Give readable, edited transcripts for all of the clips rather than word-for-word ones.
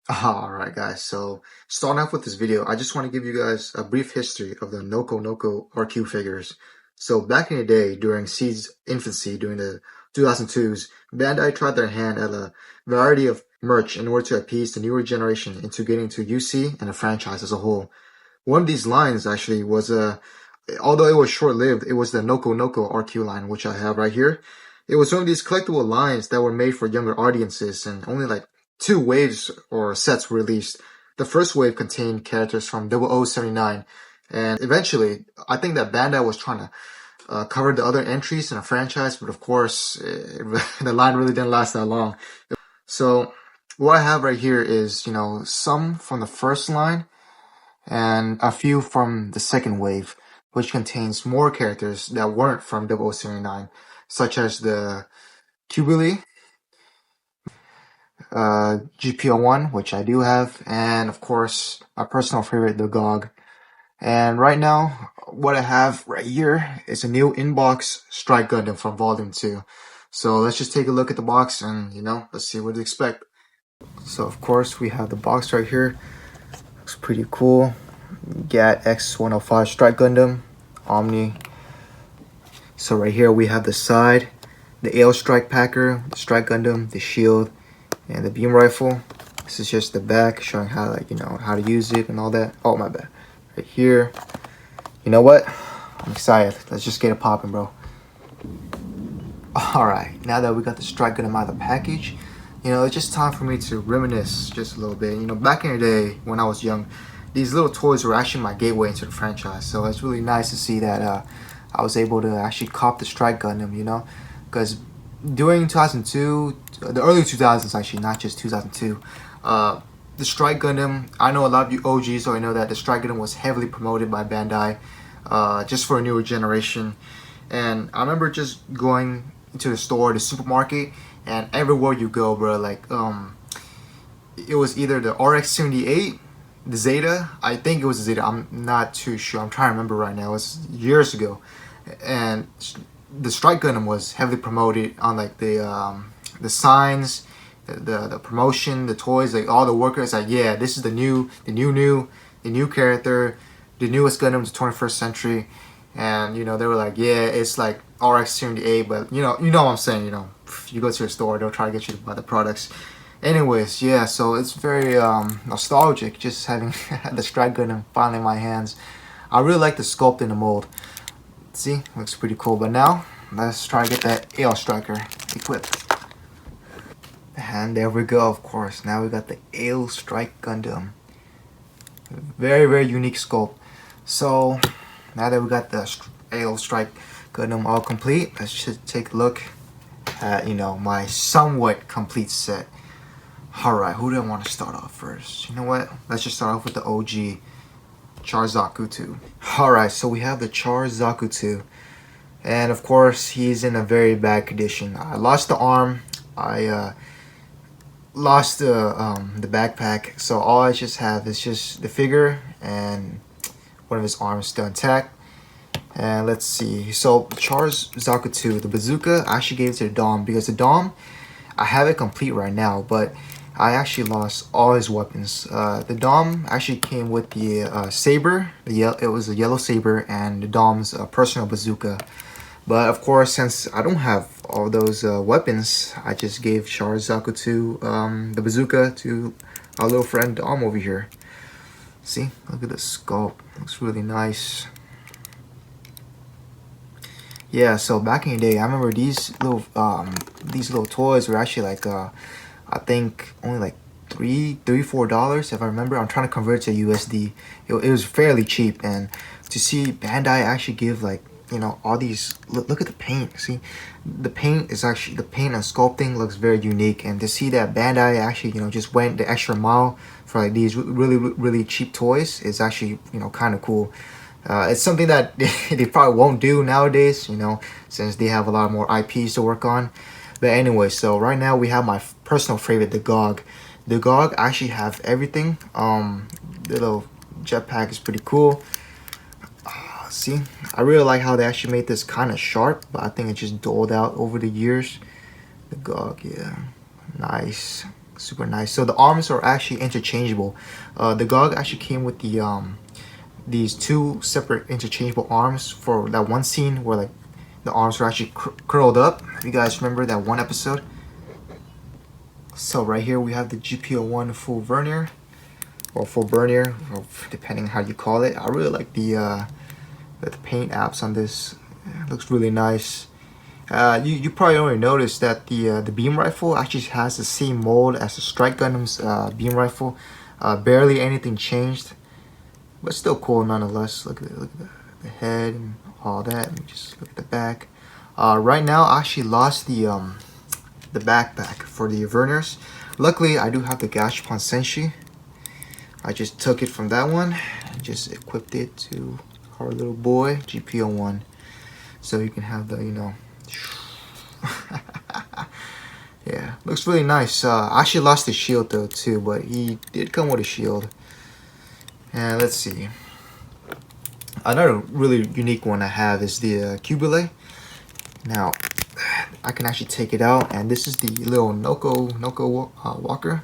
Alright guys, so starting off with this video, I just want to give you guys a brief history of the Nokonoko RQ figures. So back in the day, during Seed's infancy, during the 2002s, Bandai tried their hand at a variety of merch in order to appease the newer generation into getting to UC and the franchise as a whole. One of these lines actually was although it was short-lived, it was the Nokonoko RQ line, which I have right here. It was one of these collectible lines that were made for younger audiences, and only like two waves or sets were released. The first wave contained characters from 0079, and eventually, I think that Bandai was trying to cover the other entries in the franchise, but of course, the line really didn't last that long. So, what I have right here is, some from the first line and a few from the second wave, which contains more characters that weren't from 0079, such as the Cubili, GPO1, which I do have, and of course, my personal favorite, the GOG. And right now, what I have right here is a new inbox Strike Gundam from Volume 2. So let's just take a look at the box and, let's see what to expect. So of course, we have the box right here. Looks pretty cool. GAT X105 Strike Gundam, Omni. So right here we have the side, the AL Strike Packer, the Strike Gundam, the shield, and the beam rifle. This is just the back showing how, how to use it and all that. Oh, my bad. Right here. You know what? I'm excited. Let's just get it popping, bro. Alright, now that we got the Strike Gundam out of the package, it's just time for me to reminisce just a little bit. Back in the day when I was young, these little toys were actually my gateway into the franchise. So it's really nice to see that I was able to actually cop the Strike Gundam, because during 2002, the early 2000s actually, not just 2002, the Strike Gundam, I know a lot of you OGs already know that the Strike Gundam was heavily promoted by Bandai, just for a newer generation. And I remember just going into the store, the supermarket, and everywhere you go, bro, it was either the RX-78, the Zeta, I think it was the Zeta, I'm not too sure, I'm trying to remember right now, it was years ago. And the Strike Gundam was heavily promoted on the signs, the promotion, the toys, all the workers, yeah, this is the new character, the newest Gundam to 21st century. And they were like, yeah, it's like RX-78, but you know what I'm saying, you go to a store, they'll try to get you to buy the products. Anyways, yeah, so it's very nostalgic just having the Strike Gundam finally in my hands. I really like the sculpt in the mold. See, looks pretty cool. But now, let's try to get that AL Striker equipped. And there we go, of course. Now we got the AL Strike Gundam. Very, very unique sculpt. So, now that we got the AL Strike Gundam all complete, let's just take a look at, my somewhat complete set. Alright, who do I want to start off first? You know what? Let's just start off with the OG. Char-Zaku-2. Alright, so we have the Char-Zaku-2. And of course, he's in a very bad condition. I lost the arm. I lost the backpack. So all I just have is just the figure and one of his arms still intact. And let's see. So Char-Zaku-2, the bazooka, I actually gave it to the Dom because the Dom, I have it complete right now, but I actually lost all his weapons. The Dom actually came with the saber. It was a yellow saber and the Dom's personal bazooka. But of course, since I don't have all those weapons, I just gave Char-Zaku-2 the bazooka to our little friend Dom over here. See, look at the sculpt. Looks really nice. Yeah, so back in the day, I remember these little toys were actually like I think only like $4 if I remember. I'm trying to convert it to USD. It was fairly cheap, and to see Bandai actually give all these, look at the paint. See, the paint and sculpting looks very unique, and to see that Bandai actually just went the extra mile for like these really cheap toys is actually kind of cool. It's something that they probably won't do nowadays, since they have a lot more IPs to work on. But anyway, so right now we have my personal favorite, the GOG. The GOG actually have everything. The little jetpack is pretty cool. See, I really like how they actually made this kind of sharp, but I think it just dulled out over the years. The GOG, yeah, nice. Super nice. So the arms are actually interchangeable. The GOG actually came with the these two separate interchangeable arms for that one scene where like the arms were actually curled up. If you guys remember that one episode. So right here we have the GP01 full vernier, or full vernier, or depending how you call it. I really like the paint apps on this. It looks really nice. You probably already noticed that the beam rifle actually has the same mold as the Strike Gundam's beam rifle. Barely anything changed, but still cool nonetheless. Look at the head and all that. Let me just look at the back. Right now, I actually lost the backpack for the verniers. Luckily, I do have the Gashapon Senshi. I just took it from that one and just equipped it to our little boy GP01, so you can have the, you know. Yeah, looks really nice. I actually lost the shield though too, but he did come with a shield. And let's see. Another really unique one I have is the Cubile. Now, I can actually take it out, and this is the little Noko walker.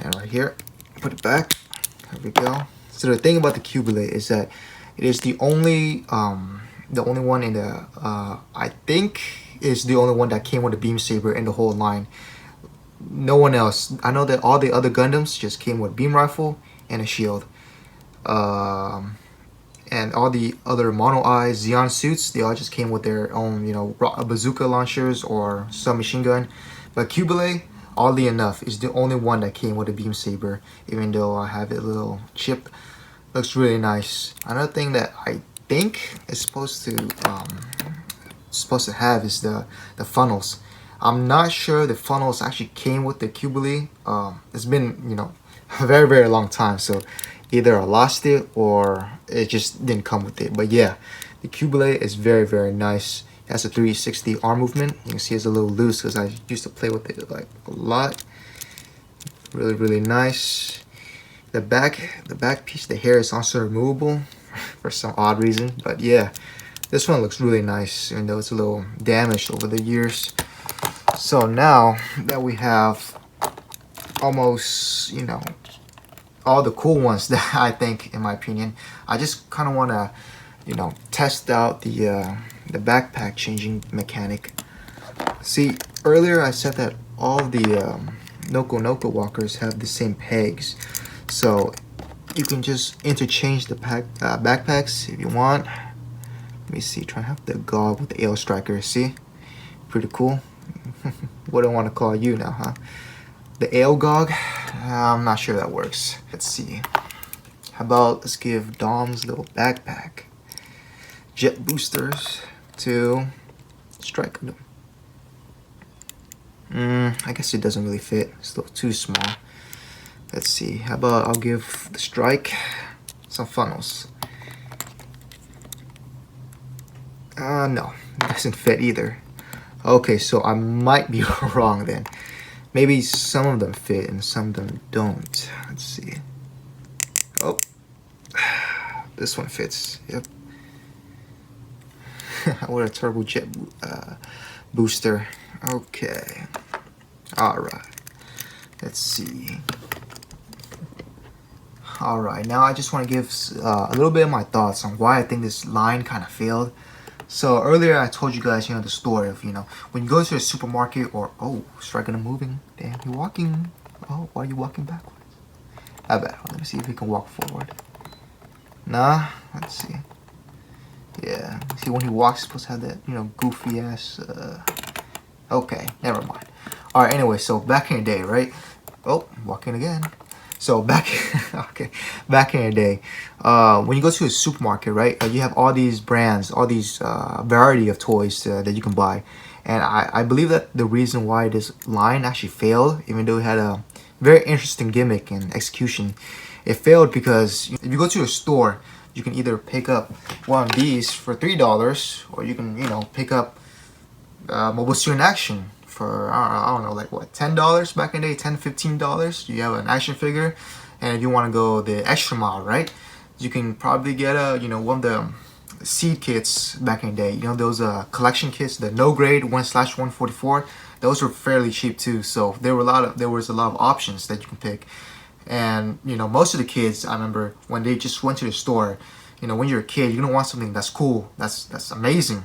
And right here, put it back. There we go. So the thing about the Cubile is that it is the only one in the I think is the only one that came with a beam saber in the whole line. No one else. I know that all the other Gundams just came with beam rifle and a shield. And all the other Mono Eye Zeon suits, they all just came with their own, you know, bazooka launchers or submachine gun. But Cubile, oddly enough, is the only one that came with a beam saber, even though I have it a little chipped. Looks really nice. Another thing that I think is supposed to have is the funnels. I'm not sure the funnels actually came with the Cubile. It's been, you know, a very long time, so either I lost it or it just didn't come with it. But yeah, the Cubile is very nice. It has a 360 arm movement. You can see it's a little loose because I used to play with it like a lot. Really nice. The back piece, the hair is also removable for some odd reason. But yeah, this one looks really nice, even though it's a little damaged over the years. So now that we have almost, you know, all the cool ones that I think, in my opinion, I just kind of want to, you know, test out the backpack changing mechanic. See, earlier I said that all the Nokonoko walkers have the same pegs, so you can just interchange the backpacks if you want. Let me see, try to have the GOG with the AL Striker. See, pretty cool. What do I want to call you now, huh? The AL GOG? I'm not sure that works. Let's see. How about let's give Dom's little backpack jet boosters to Strike Gundam. I guess it doesn't really fit. It's a little too small. Let's see. How about I'll give the Strike some funnels. No, it doesn't fit either. Okay, so I might be wrong then. Maybe some of them fit and some of them don't. Let's see. Oh, this one fits. Yep. What a turbo jet booster. Okay. Alright. Let's see. Alright, now I just want to give a little bit of my thoughts on why I think this line kind of failed. So earlier I told you guys, you know, the story of, you know, when you go to a supermarket or, oh, Strike Gundam moving. Damn, you're walking. Oh, why are you walking backwards? I bet. Let me see if we can walk forward. Nah, let's see. Yeah, see when he walks, he's supposed to have that, you know, goofy ass, okay, never mind. Alright, anyway, so back in the day, right? Oh, walking again. So back in the day, when you go to a supermarket, right, you have all these brands, all these variety of toys that you can buy. And I believe that the reason why this line actually failed, even though it had a very interesting gimmick and execution, it failed because if you go to a store, you can either pick up one of these for $3, or you can, you know, pick up Mobile Suit in Action for, I don't know, like what, $10 back in the day, $10, $15. You have an action figure, and if you want to go the extra mile, right, you can probably get a, you know, one of the seed kits back in the day. You know, those collection kits, the no grade 1/144. Those were fairly cheap too. So there was a lot of options that you can pick. And you know, most of the kids, I remember when they just went to the store. You know, when you're a kid, you're gonna want something that's cool, that's amazing.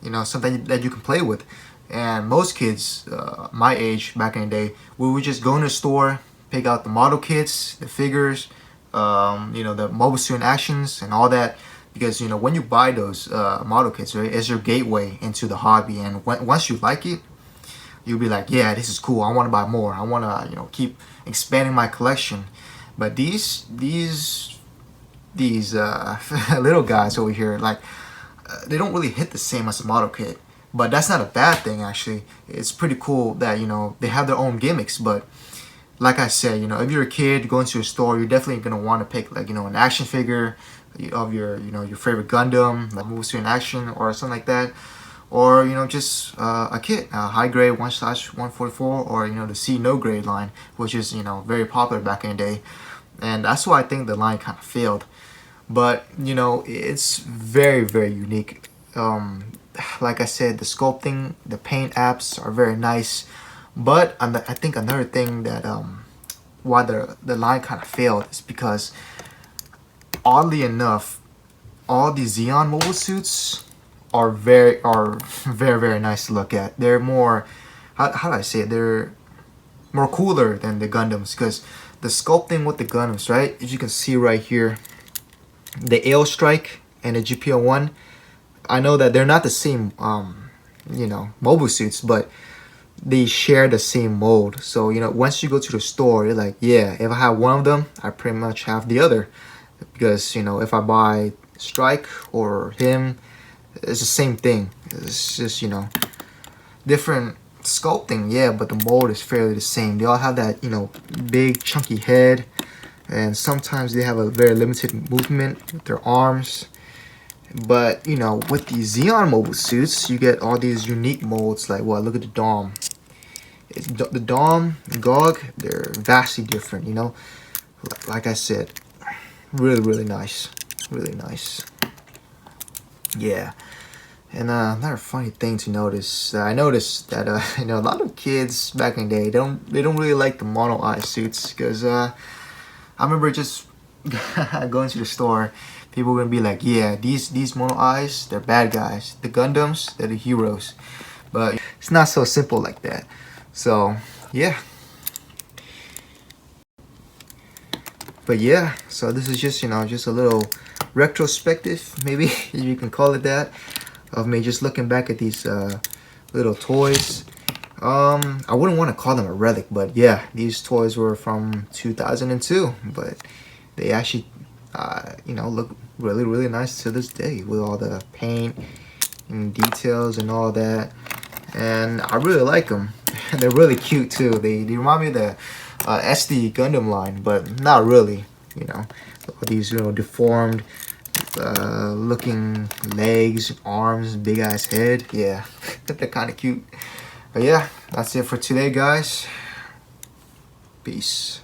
You know, something that you can play with. And most kids, my age back in the day, we would just go in the store, pick out the model kits, the figures, you know, the mobile suit actions and all that. Because you know, when you buy those model kits, right, it's your gateway into the hobby. And once you like it, you'll be like, yeah, this is cool. I want to buy more. I want to, you know, keep expanding my collection. But these little guys over here, like, they don't really hit the same as a model kit. But that's not a bad thing, actually. It's pretty cool that, you know, they have their own gimmicks. But like I said, you know, if you're a kid going to a store, you're definitely gonna want to pick, like, you know, an action figure of your, you know, your favorite Gundam, like moves to an action or something like that, or you know, just a kit, a high grade 1/144, or you know, the C no grade line, which is, you know, very popular back in the day, and that's why I think the line kind of failed. But you know, it's very, very unique. Like I said, the sculpting, the paint apps are very nice. But I think another thing that why the line kind of failed is because, oddly enough, all the Xeon mobile suits are very very nice to look at. They're more, how do I say it? They're more cooler than the Gundams, because the sculpting with the Gundams, right? As you can see right here, the AO Strike and the GPO-1, I know that they're not the same you know, mobile suits, but they share the same mold. So you know, once you go to the store, you're like, yeah, if I have one of them, I pretty much have the other. Because you know, if I buy Strike or him, it's the same thing. It's just, you know, different sculpting, yeah, but the mold is fairly the same. They all have that, you know, big chunky head, and sometimes they have a very limited movement with their arms. But you know, with the Xeon mobile suits, you get all these unique molds. Like, well, look at the Dom. The Dom, the GOG, they're vastly different. You know, like I said, really nice, really nice. Yeah. And another funny thing to notice, I noticed that you know, a lot of kids back in the day, they don't really like the mono eye suits, because I remember just going to the store, people were gonna be like, yeah, these mono eyes, they're bad guys. The Gundams, they're the heroes. But it's not so simple like that. So yeah. But yeah, so this is just, you know, just a little retrospective, maybe you can call it that, of me just looking back at these little toys. I wouldn't want to call them a relic, but yeah, these toys were from 2002, but they actually you know, look really nice to this day, with all the paint and details and all that. And I really like them. They're really cute too. They remind me of the SD Gundam line, but not really. You know, all these, you know, deformed looking legs, arms, big ass head. Yeah, they're kind of cute. But yeah, that's it for today, guys. Peace.